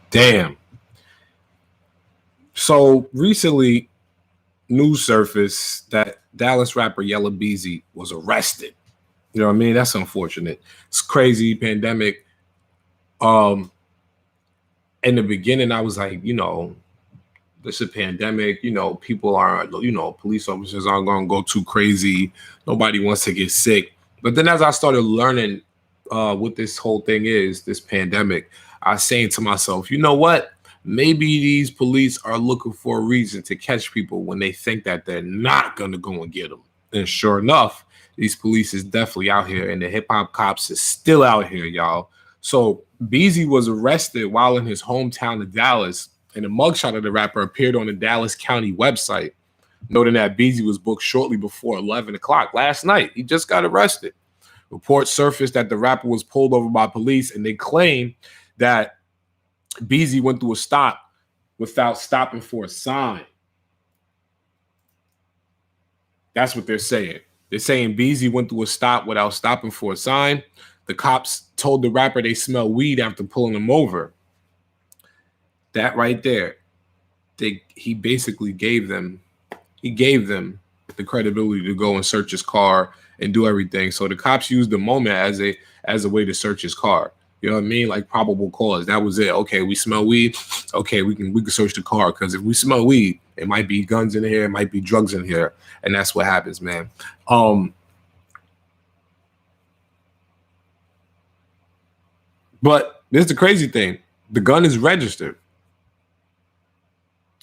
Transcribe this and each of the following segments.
Damn. So recently, news surfaced that Dallas rapper YELLA BEEZY was arrested. You know what I mean? That's unfortunate. It's crazy pandemic. In the beginning, I was like, this is a pandemic. People aren't, police officers aren't going to go too crazy. Nobody wants to get sick. But then as I started learning what this whole thing is, this pandemic, I was saying to myself, you know what? Maybe these police are looking for a reason to catch people when they think that they're not going to go and get them. And sure enough, these police is definitely out here, and the hip hop cops is still out here, y'all. So BeEZY was arrested while in his hometown of Dallas, and a mugshot of the rapper appeared on the Dallas County website, noting that BeEZY was booked shortly before 11 o'clock last night. He just got arrested. Reports surfaced that the rapper was pulled over by police, and they claim that BeEZY went through a stop without stopping for a sign. That's what they're saying. They're saying BeEZY went through a stop without stopping for a sign. The cops told the rapper they smell weed after pulling him over. That right there, he basically gave them the credibility to go and search his car and do everything. So the cops used the moment as a way to search his car. You know what I mean? Like probable cause. That was it. Okay, we smell weed. Okay, we can search the car, because if we smell weed, it might be guns in here, it might be drugs in here, and that's what happens, man. But this is the crazy thing. The gun is registered.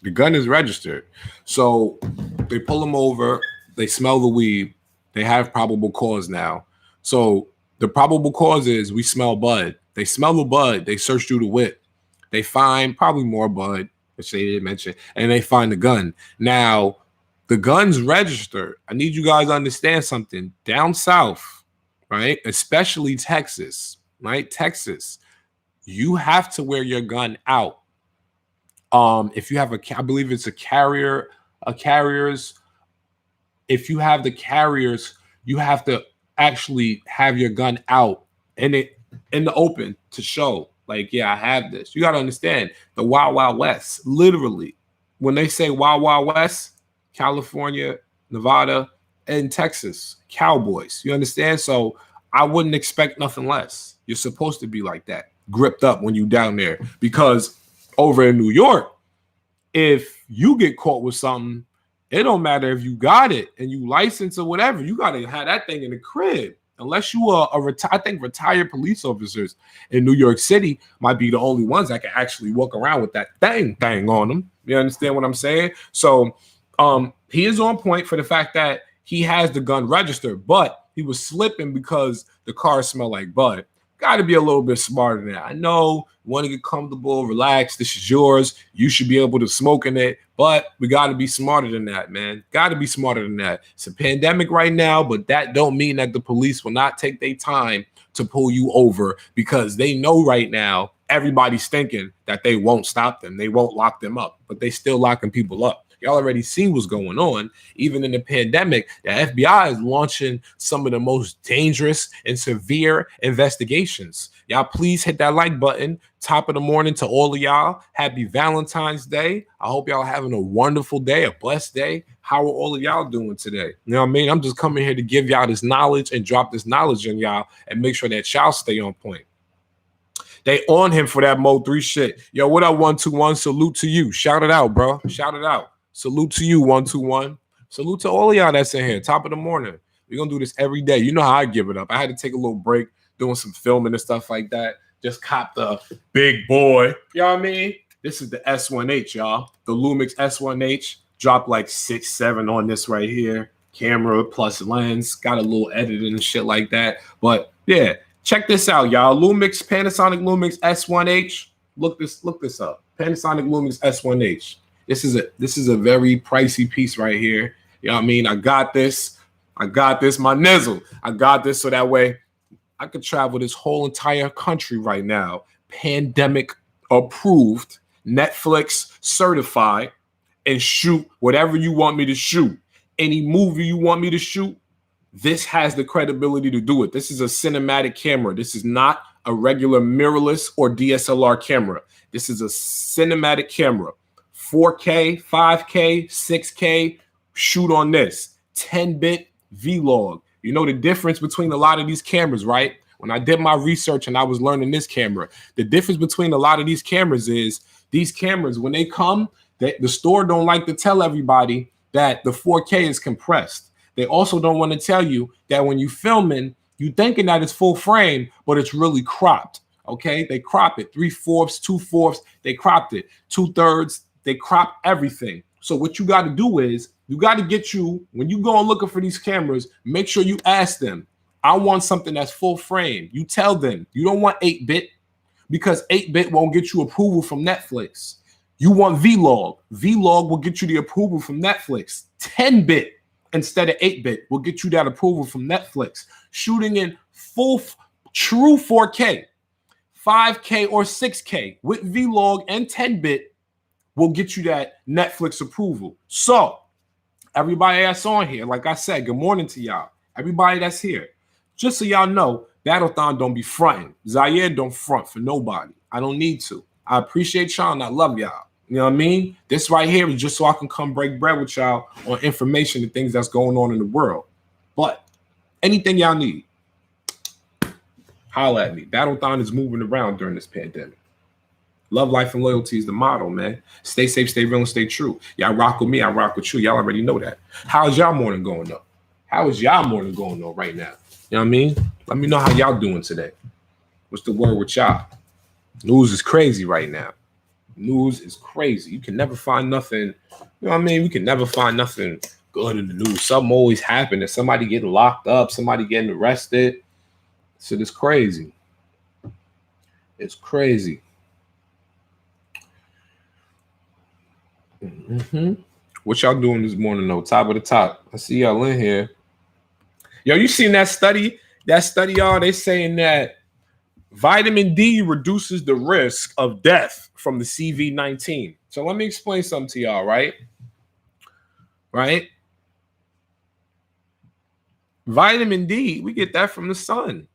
The gun is registered. So they pull him over. They smell the weed. They have probable cause now. So the probable cause is we smell bud. They smell the bud. They search through the whip. They find probably more bud, which they didn't mention, and they find the gun. Now, the gun's registered. I need you guys to understand something. Down south, right, especially Texas, right, Texas, you have to wear your gun out. If you have I believe it's a carrier's. If you have the carriers, you have to actually have your gun out in the open to show, like, yeah, I have this. You got to understand the Wild Wild West. Literally, when they say Wild Wild West, California, Nevada, and Texas, cowboys. You understand? So I wouldn't expect nothing less. You're supposed to be like that, gripped up when you down there, because over in New York, if you get caught with something, it don't matter if you got it and you license or whatever. You got to have that thing in the crib. Unless you are I think retired police officers in New York City might be the only ones that can actually walk around with that thing on them. You understand what I'm saying? So he is on point for the fact that he has the gun registered, but he was slipping because the car smelled like bud. Got to be a little bit smarter than that. I know you want to get comfortable, relax. This is yours. You should be able to smoke in it, but we got to be smarter than that, man. Got to be smarter than that. It's a pandemic right now, but that don't mean that the police will not take their time to pull you over, because they know right now everybody's thinking that they won't stop them. They won't lock them up, but they still locking people up. Y'all already see what's going on. Even in the pandemic, the FBI is launching some of the most dangerous and severe investigations. Y'all please hit that like button. Top of the morning to all of y'all. Happy Valentine's Day. I hope y'all having a wonderful day, a blessed day. How are all of y'all doing today? You know what I mean? I'm just coming here to give y'all this knowledge and drop this knowledge on y'all and make sure that y'all stay on point. They on him for that Mo 3 shit. Yo, what up, 121? Salute to you. Shout it out, bro. Shout it out. Salute to you, 121. Salute to all of y'all that's in here. Top of the morning. We're going to do this every day. You know how I give it up. I had to take a little break doing some filming and stuff like that. Just cop the big boy. You know what I mean? This is the S1H, y'all. The Lumix S1H. Dropped like 6, 7 on this right here. Camera plus lens. Got a little editing and shit like that. But yeah, check this out, y'all. Panasonic Lumix S1H. Look this up. Panasonic Lumix S1H. This is a very pricey piece right here. You know what I mean? I got this, my nizzle. I got this so that way I could travel this whole entire country right now. Pandemic approved, Netflix certified, and shoot whatever you want me to shoot. Any movie you want me to shoot, this has the credibility to do it. This is a cinematic camera. This is not a regular mirrorless or DSLR camera. This is a cinematic camera. 4K, 5K, 6K, shoot on this. 10-bit vlog. You know the difference between a lot of these cameras, right? When I did my research and I was learning this camera, the difference between a lot of these cameras is these cameras, when they come, the store don't like to tell everybody that the 4K is compressed. They also don't want to tell you that when you filming, you thinking that it's full frame, but it's really cropped. Okay, they crop it 3/4, 2/4. They cropped it 2/3. They crop everything. So what you got to do is you got to get you, when you go and looking for these cameras, make sure you ask them, I want something that's full frame. You tell them you don't want 8-bit because 8-bit won't get you approval from Netflix. You want vlog. Vlog will get you the approval from Netflix. 10-bit instead of 8-bit will get you that approval from Netflix. Shooting in full true 4K, 5K or 6K with vlog and 10-bit will get you that Netflix approval. So everybody that's on here, like I said, good morning to y'all. Everybody that's here, just so y'all know, BattleThon don't be fronting. Zaire don't front for nobody. I don't need to. I appreciate y'all and I love y'all. You know what I mean? This right here is just so I can come break bread with y'all on information and things that's going on in the world. But anything y'all need, holla at me. BattleThon is moving around during this pandemic. Love, life, and loyalty is the motto, man. Stay safe, stay real, and stay true. Y'all rock with me, I rock with you. Y'all already know that. How's y'all morning going though? How is y'all morning going though right now? You know what I mean? Let me know how y'all doing today. What's the word with y'all? News is crazy right now. News is crazy. You can never find nothing. You know what I mean? We can never find nothing good in the news. Something always happens. Somebody getting locked up. Somebody getting arrested. So it's crazy. It's crazy. What y'all doing this morning though? Top of the top. I see y'all in here. Yo, you seen that study? That study, y'all, they saying that vitamin D reduces the risk of death from the CV-19. So let me explain something to y'all, right? Right? Vitamin D, we get that from the sun.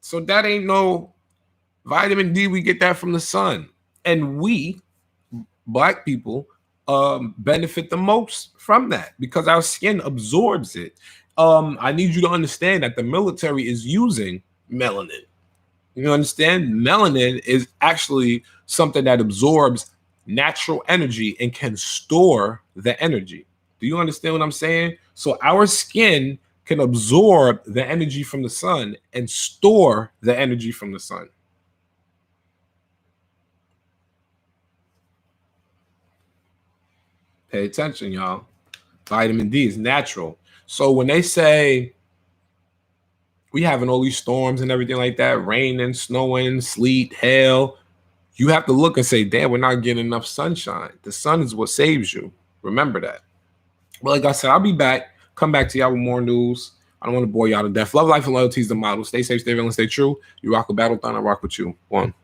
So that ain't no vitamin D, we get that from the sun. And we, Black people, benefit the most from that because our skin absorbs it. I need you to understand that the military is using melanin. You understand? Melanin is actually something that absorbs natural energy and can store the energy. Do you understand what I'm saying? So our skin can absorb the energy from the sun and store the energy from the sun. Pay attention, y'all. Vitamin D is natural. So when they say we having all these storms and everything like that, raining, snowing, sleet, hail, you have to look and say, damn, we're not getting enough sunshine. The sun is what saves you. Remember that. But like I said, I'll be back. Come back to y'all with more news. I don't want to bore y'all to death. Love, life, and loyalty is the model. Stay safe, stay real, and stay true. You rock with BattleThon, I rock with you. One.